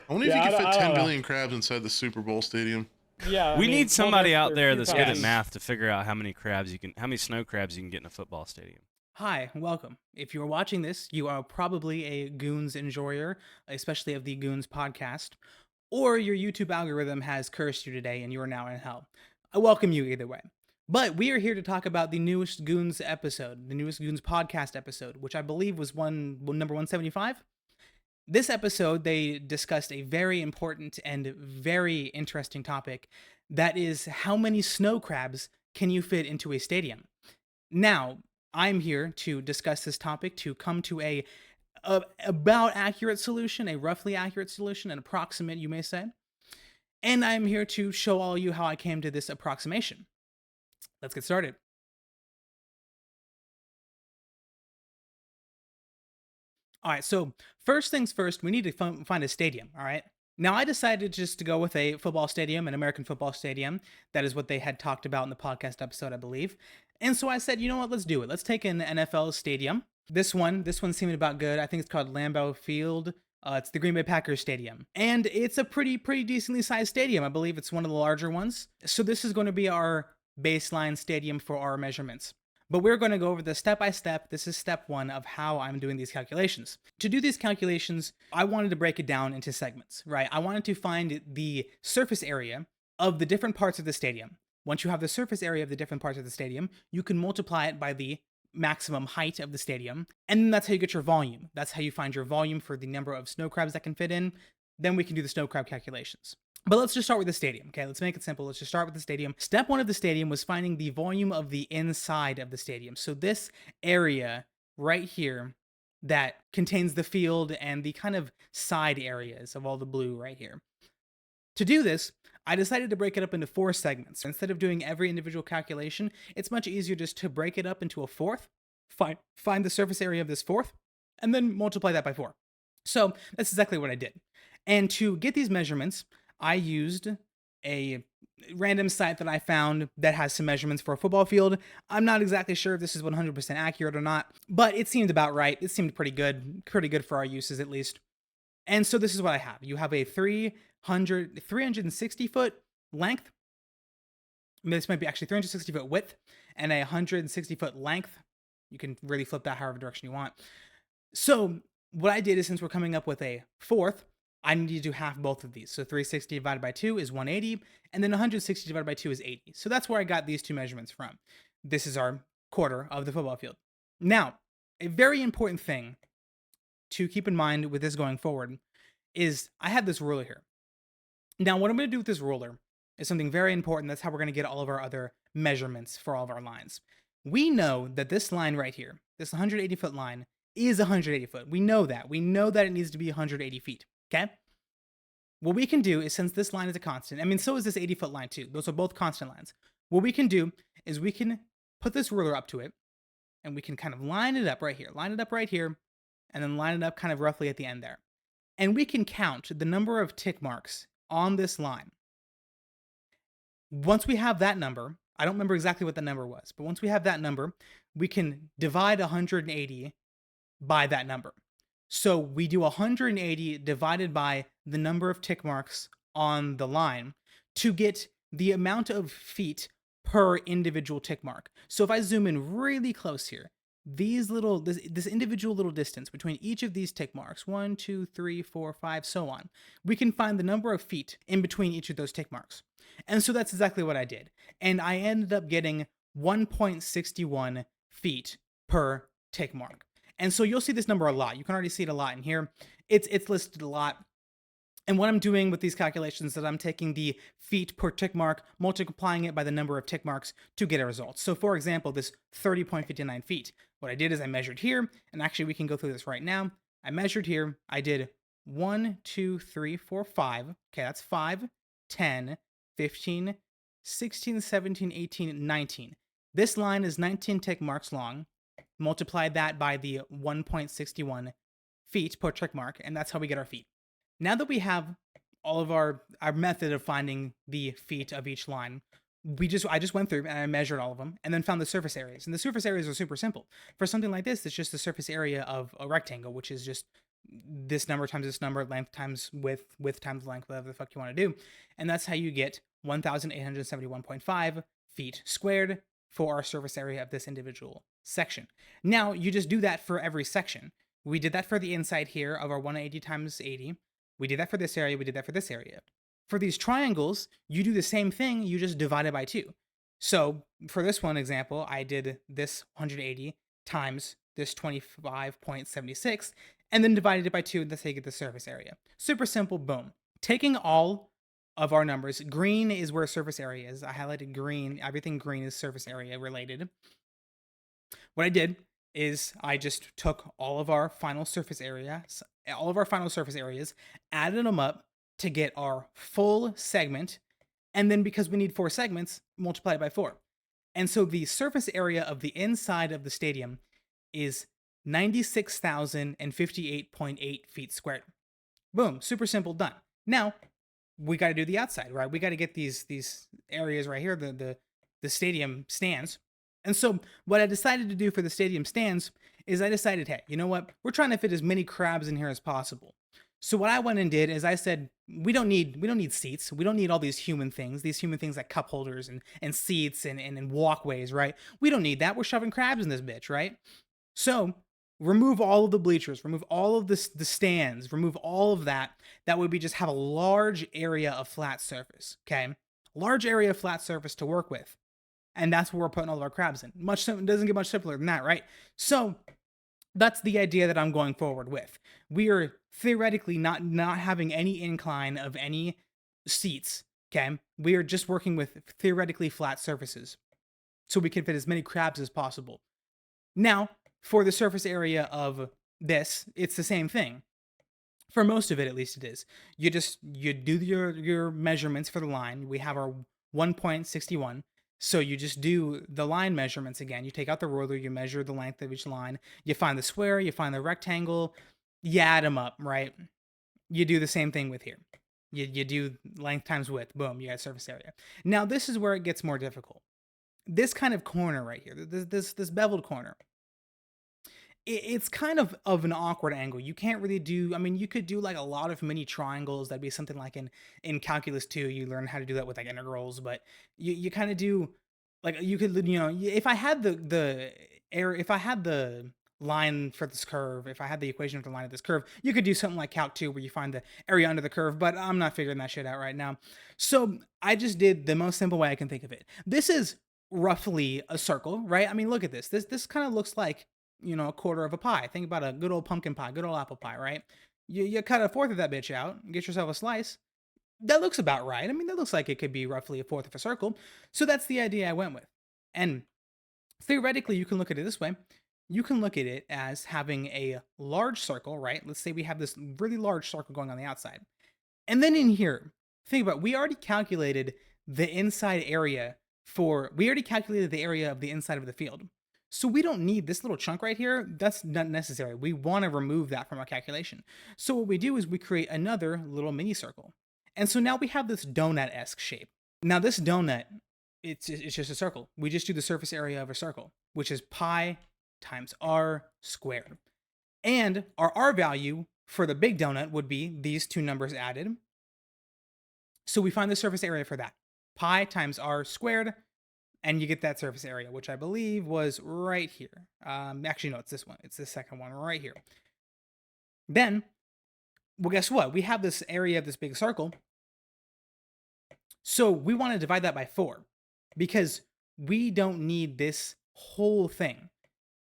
Only if Yeah, you I can don't, fit I 10 don't know. billion crabs inside the Super Bowl stadium. Yeah, We need somebody out there that's that's good at times. math to figure out how many snow crabs you can get in a football stadium. Hi, welcome. If you're watching this, you are probably a Goons enjoyer, especially of the Goons podcast, or your YouTube algorithm has cursed you today and you are now in hell. I welcome you either way. But we are here to talk about the newest Goons episode, the newest Goons podcast episode, which I believe was number 175. This episode, they discussed a very important and very interesting topic. That is, how many snow crabs can you fit into a stadium? Now, I'm here to discuss this topic, to come to a about accurate solution, a roughly accurate solution, an approximate, you may say. And I'm here to show all you how I came to this approximation. Let's get started. All right, so first things first, we need to find a stadium, all right? Now, I decided just to go with a football stadium, an American football stadium. That is what they had talked about in the podcast episode, I believe. And so I said, you know what, let's do it. Let's take an NFL stadium. This one seemed about good. I think it's called Lambeau Field. It's the Green Bay Packers Stadium. And it's a pretty decently sized stadium. I believe it's one of the larger ones. So this is going to be our baseline stadium for our measurements. But we're going to go over this step by step. This is step one of how I'm doing these calculations. To do these calculations, I wanted to break it down into segments, right? I wanted to find the surface area of the different parts of the stadium. Once you have the surface area of the different parts of the stadium, you can multiply it by the maximum height of the stadium. And then that's how you get your volume. That's how you find your volume for the number of snow crabs that can fit in. Then we can do the snow crab calculations. But let's just start with the stadium, okay? Let's make it simple. Let's just start with the stadium. Step one of the stadium was finding the volume of the inside of the stadium. So this area right here that contains the field and the kind of side areas of all the blue right here. To do this, I decided to break it up into 4 segments. Instead of doing every individual calculation, it's much easier just to break it up into a fourth, find the surface area of this fourth, and then multiply that by 4. So that's exactly what I did. And to get these measurements, I used a random site that I found that has some measurements for a football field. I'm not exactly sure if this is 100% accurate or not, but it seemed about right. It seemed pretty good for our uses at least. And so this is what I have. You have a 360 foot length. This might be actually 360 foot width and a 160 foot length. You can really flip that however direction you want. So what I did is, since we're coming up with a fourth, I need to do half both of these. So 360 divided by 2 is 180, and then 160 divided by 2 is 80. So that's where I got these two measurements from. This is our quarter of the football field. Now, a very important thing to keep in mind with this going forward is I have this ruler here. Now, what I'm going to do with this ruler is something very important. That's how we're going to get all of our other measurements for all of our lines. We know that this line right here, this 180 foot line, is 180 foot. We know that. We know that it needs to be 180 feet. Okay? What we can do is, since this line is a constant, I mean, so is this 80 foot line too. Those are both constant lines. What we can do is we can put this ruler up to it, and we can kind of line it up right here, and then line it up kind of roughly at the end there. And we can count the number of tick marks on this line. Once we have that number, I don't remember exactly what the number was, but once we have that number, we can divide 180 by that number. So we do 180 divided by the number of tick marks on the line to get the amount of feet per individual tick mark. So if I zoom in really close here, this individual little distance between each of these tick marks, 1, 2, 3, 4, 5, so on, we can find the number of feet in between each of those tick marks. And so that's exactly what I did. And I ended up getting 1.61 feet per tick mark. And so you'll see this number a lot. You can already see it a lot in here. It's listed a lot. And what I'm doing with these calculations is that I'm taking the feet per tick mark, multiplying it by the number of tick marks to get a result. So for example, this 30.59 feet, what I did is I measured here, and actually we can go through this right now. I measured here, I did 1, 2, 3, 4, 5. Okay, that's 5, 10, 15, 16, 17, 18, 19. This line is 19 tick marks long. Multiply that by the 1.61 feet per tick mark, and that's how we get our feet. Now that we have all of our method of finding the feet of each line, I just went through and I measured all of them and then found the surface areas. And the surface areas are super simple. For something like this, it's just the surface area of a rectangle, which is just this number times this number, length times width times length, whatever the fuck you want to do. And that's how you get 1,871.5 feet squared for our surface area of this individual section. Now, you just do that for every section. We did that for the inside here of our 180 times 80. We did that for this area. We did that for this area. For these triangles, you do the same thing. You just divide it by 2. So for this one example, I did this 180 times this 25.76 and then divided it by 2, and that's how you get the surface area. Super simple, boom. Taking all of our numbers, green is where surface area is. I highlighted green. Everything green is surface area related. What I did is I just took all of our final surface areas, added them up to get our full segment, and then because we need 4 segments, multiply it by 4. And so the surface area of the inside of the stadium is 96,058.8 feet squared. Boom, super simple, done. Now, we got to do the outside, right? We got to get these areas right here, the stadium stands. And so what I decided to do for the stadium stands is I decided, hey, you know what? We're trying to fit as many crabs in here as possible. So what I went and did is I said, we don't need seats. We don't need all these human things like cup holders and seats and walkways, right? We don't need that. We're shoving crabs in this bitch, right? So remove all of the bleachers, remove all of the stands, remove all of that. That way we just have a large area of flat surface, okay? Large area of flat surface to work with. And that's where we're putting all of our crabs in. It doesn't get much simpler than that, right? So that's the idea that I'm going forward with. We are theoretically not having any incline of any seats, okay? We are just working with theoretically flat surfaces so we can fit as many crabs as possible. Now, for the surface area of this, it's the same thing. For most of it, at least it is. You do your measurements for the line. We have our 1.61. So you just do the line measurements again. You take out the ruler, you measure the length of each line, you find the square, you find the rectangle, you add them up, right? You do the same thing with here. You do length times width, boom, you got surface area. Now this is where it gets more difficult. This kind of corner right here, this beveled corner, it's kind of an awkward angle. You can't really do, I mean, you could do like a lot of mini triangles. That'd be something like in calculus 2, you learn how to do that with like integrals, but you kind of do like, you could, if I had if I had the line for this curve, if I had the equation for the line of this curve, you could do something like calc 2 where you find the area under the curve, but I'm not figuring that shit out right now. So I just did the most simple way I can think of it. This is roughly a circle, right? I mean, look at this. This kind of looks like, a quarter of a pie. Think about a good old pumpkin pie, good old apple pie, right? You cut a fourth of that bitch out, get yourself a slice. That looks about right. I mean, that looks like it could be roughly a fourth of a circle. So that's the idea I went with. And theoretically, you can look at it this way. You can look at it as having a large circle, right? Let's say we have this really large circle going on the outside. And then in here, think about it, we already calculated the inside area we already calculated the area of the inside of the field. So we don't need this little chunk right here. That's not necessary. We want to remove that from our calculation. So what we do is we create another little mini circle. And so now we have this donut-esque shape. Now this donut, it's just a circle. We just do the surface area of a circle, which is pi times r squared. And our r value for the big donut would be these two numbers added. So we find the surface area for that. Pi times r squared, and you get that surface area, which I believe was right here. Actually, no, it's this one. It's the second one right here. Then, well, guess what? We have this area of this big circle. So we want to divide that by 4 because we don't need this whole thing.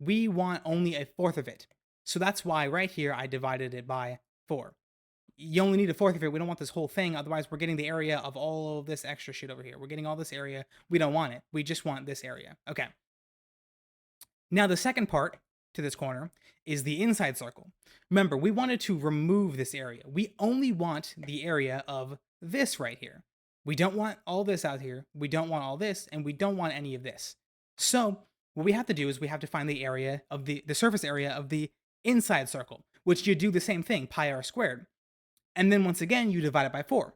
We want only a fourth of it. So that's why right here I divided it by 4. You only need a fourth of it. We don't want this whole thing. Otherwise, we're getting the area of all of this extra shit over here. We're getting all this area. We don't want it. We just want this area. Okay. Now, the second part to this corner is the inside circle. Remember, we wanted to remove this area. We only want the area of this right here. We don't want all this out here. We don't want all this, and we don't want any of this. So what we have to do is we have to find the area of the surface area of the inside circle, which you do the same thing, pi r squared. And then once again, you divide it by 4,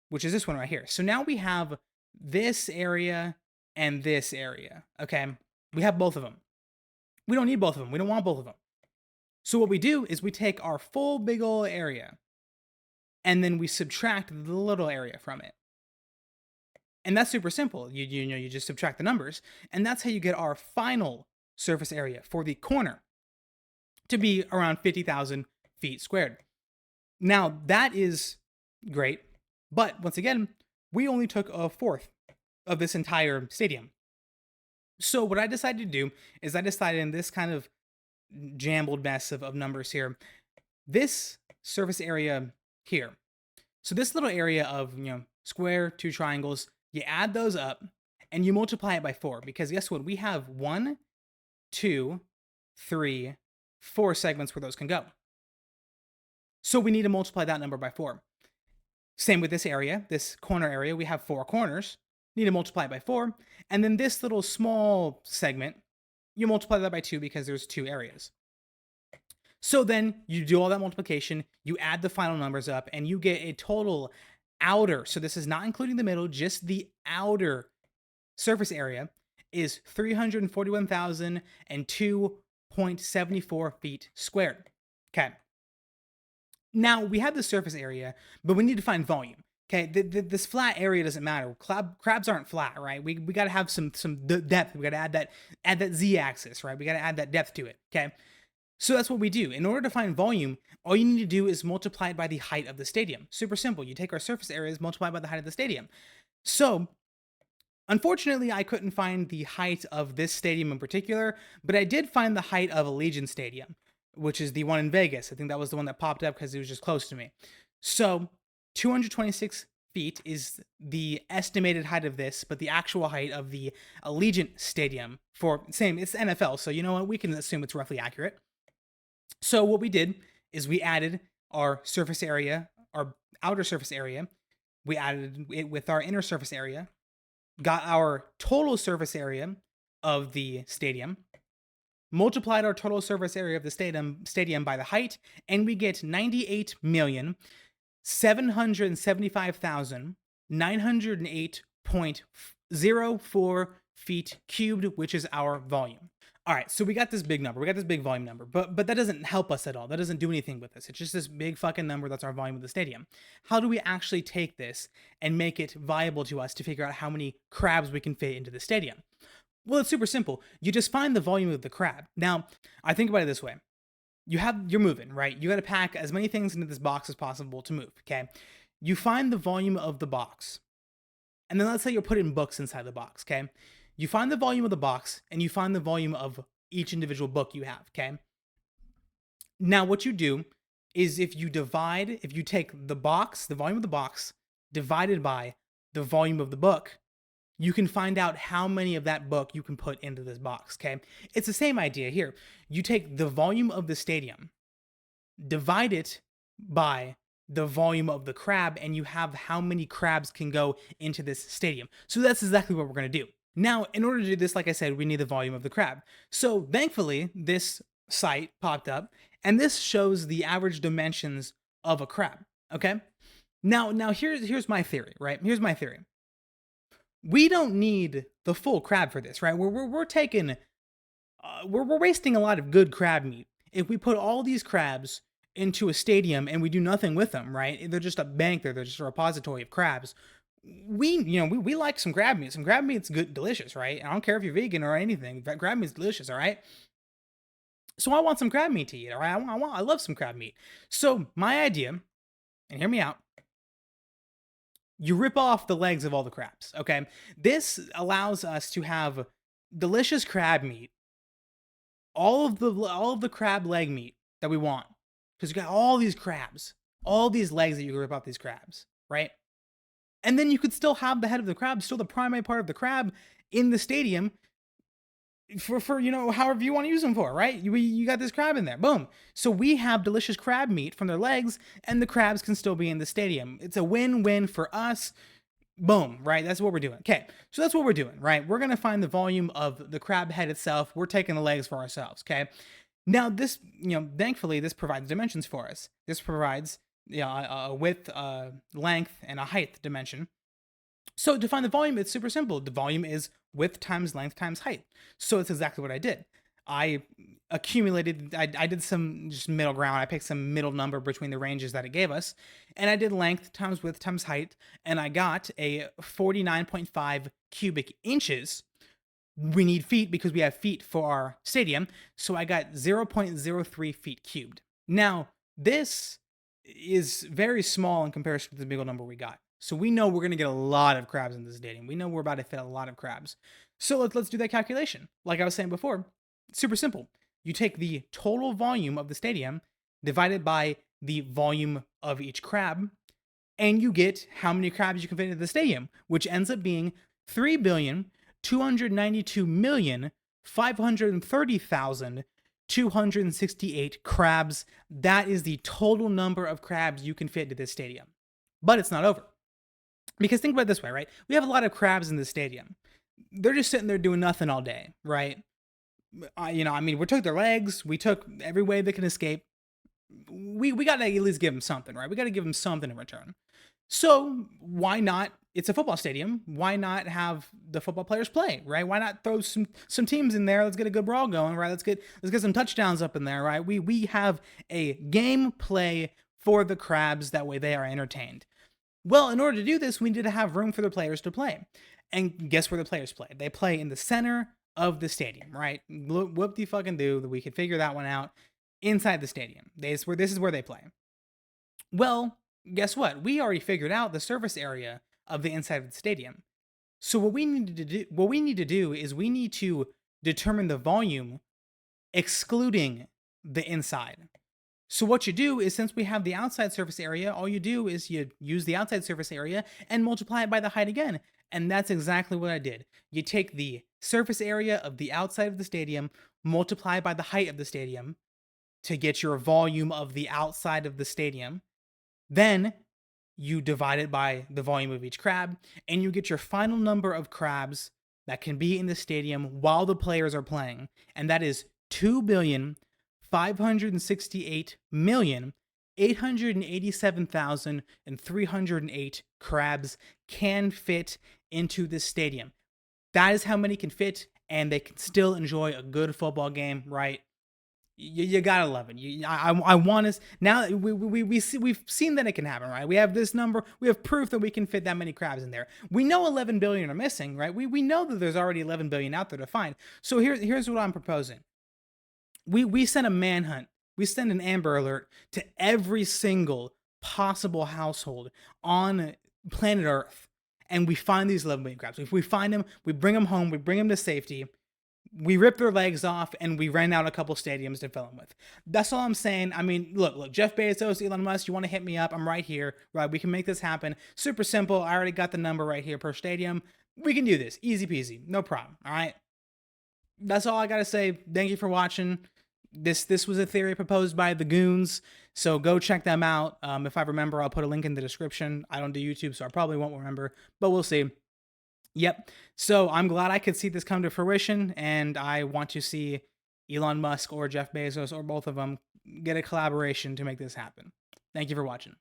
which is this one right here. So now we have this area and this area, okay? We have both of them. We don't need both of them. We don't want both of them. So what we do is we take our full big ol' area and then we subtract the little area from it. And that's super simple. You just subtract the numbers, and that's how you get our final surface area for the corner to be around 50,000 feet squared. Now, that is great, but once again, we only took a fourth of this entire stadium. So what I decided to do is I decided in this kind of jumbled mess of numbers here, this surface area here. So this little area of, square, two triangles, you add those up and you multiply it by 4, because guess what? We have 1, 2, 3, 4 segments where those can go. So we need to multiply that number by 4. Same with this area, this corner area, we have 4 corners. Need to multiply it by 4. And then this little small segment, you multiply that by 2 because there's 2 areas. So then you do all that multiplication, you add the final numbers up, and you get a total outer, so this is not including the middle, just the outer surface area is 341,002.74 feet squared. Okay. Now we have the surface area, but we need to find volume. Okay, this flat area doesn't matter. Crabs aren't flat, right? We got to have some depth. We got to add that z-axis, right? We got to add that depth to it. Okay. So that's what we do. In order to find volume, all you need to do is multiply it by the height of the stadium. Super simple. You take our surface areas, multiply by the height of the stadium. So, unfortunately, I couldn't find the height of this stadium in particular, but I did find the height of Allegiant Stadium, which is the one in Vegas. I think that was the one that popped up because it was just close to me. So, 226 feet is the estimated height of this, but the actual height of the Allegiant Stadium it's NFL, so you know what? We can assume it's roughly accurate. So what we did is we added our surface area, our outer surface area. We added it with our inner surface area, got our total surface area of the stadium, multiplied our total surface area of the stadium by the height, and we get 98,775,908.04 feet cubed, which is our volume. All right, so we got this big number. We got this big volume number, but that doesn't help us at all. That doesn't do anything with us. It's just this big fucking number that's our volume of the stadium. How do we actually take this and make it viable to us to figure out how many crabs we can fit into the stadium? Well, it's super simple. You just find the volume of the crab. Now, I think about it this way. You're moving, right? You got to pack as many things into this box as possible to move, okay? You find the volume of the box. And then let's say you're putting books inside the box, okay? You find the volume of the box, and you find the volume of each individual book you have, okay? Now, what you do is if you take the box, the volume of the box, divided by the volume of the book, you can find out how many of that book you can put into this box, okay? It's the same idea here. You take the volume of the stadium, divide it by the volume of the crab, and you have how many crabs can go into this stadium. So that's exactly what we're going to do. Now, in order to do this, like I said, we need the volume of the crab. So thankfully, this site popped up, and this shows the average dimensions of a crab, okay? Now here's my theory, right? Here's my theory. We don't need the full crab for this, right? We're taking, we're wasting a lot of good crab meat if we put all these crabs into a stadium and we do nothing with them, right? They're just a bank there. They're just a repository of crabs. We like some crab meat. Some crab meat's good, delicious, right? I don't care if you're vegan or anything. Crab meat's delicious, all right? So I want some crab meat to eat, all right? I love some crab meat. So my idea, and hear me out, you rip off the legs of all the crabs, okay? This allows us to have delicious crab meat, all of the crab leg meat that we want, because you got all these crabs, all these legs that you can rip off these crabs, right? And then you could still have the head of the crab, still the primary part of the crab in the stadium for however you want to use them for, right? You got this crab in there. Boom. So we have delicious crab meat from their legs, and the crabs can still be in the stadium. It's a win-win for us. Boom, right? That's what we're doing. Okay, so that's what we're doing, right? We're going to find the volume of the crab head itself. We're taking the legs for ourselves, okay? Now, this, thankfully, this provides dimensions for us. This provides a width, length, and a height dimension. So to find the volume, it's super simple. The volume is width times length times height. So it's exactly what I did. I accumulated, I did some just middle ground. I picked some middle number between the ranges that it gave us, and I did length times width times height, and I got a 49.5 cubic inches. We need feet because we have feet for our stadium, so I got 0.03 feet cubed. Now, this is very small in comparison to the big old number we got. So we know we're going to get a lot of crabs in this stadium. We know we're about to fit a lot of crabs. So let's do that calculation. Like I was saying before, it's super simple. You take the total volume of the stadium divided by the volume of each crab, and you get how many crabs you can fit into the stadium, which ends up being 3,292,530,268 crabs. That is the total number of crabs you can fit into this stadium. But it's not over. Because think about it this way, right? We have a lot of crabs in the stadium. They're just sitting there doing nothing all day, right? We took their legs, we took every way they can escape. We got to at least give them something, right? We got to give them something in return. So why not? It's a football stadium. Why not have the football players play, right? Why not throw some teams in there? Let's get a good brawl going, right? Let's get some touchdowns up in there, right? We have a game play for the crabs. That way they are entertained. Well, in order to do this, we need to have room for the players to play. And guess where the players play? They play in the center of the stadium, right? Whoop-de-fucking-do, we could figure that one out. Inside the stadium. This is where they play. Well, guess what? We already figured out the surface area of the inside of the stadium. So what we need to do is we need to determine the volume excluding the inside. So what you do is, since we have the outside surface area, all you do is you use the outside surface area and multiply it by the height again. And that's exactly what I did. You take the surface area of the outside of the stadium, multiply by the height of the stadium to get your volume of the outside of the stadium. Then you divide it by the volume of each crab, and you get your final number of crabs that can be in the stadium while the players are playing. And that is 2,568,887,308 crabs can fit into this stadium. That is how many can fit, and they can still enjoy a good football game, right? You gotta love it. I want us now. We've seen that it can happen, right? We have this number. We have proof that we can fit that many crabs in there. We know 11 billion are missing, right? We know that there's already 11 billion out there to find. So here's what I'm proposing. We send a manhunt. We send an Amber Alert to every single possible household on planet Earth, and we find these 11 billion crabs. If we find them, we bring them home. We bring them to safety. We rip their legs off, and we rent out a couple stadiums to fill them with. That's all I'm saying. I mean, look, Jeff Bezos, Elon Musk, you want to hit me up? I'm right here, right? We can make this happen. Super simple. I already got the number right here per stadium. We can do this. Easy peasy. No problem. All right? That's all I got to say. Thank you for watching. This was a theory proposed by the Goons, so go check them out. If I remember, I'll put a link in the description. I don't do YouTube, so I probably won't remember, but we'll see. Yep. So I'm glad I could see this come to fruition, and I want to see Elon Musk or Jeff Bezos or both of them get a collaboration to make this happen. Thank you for watching.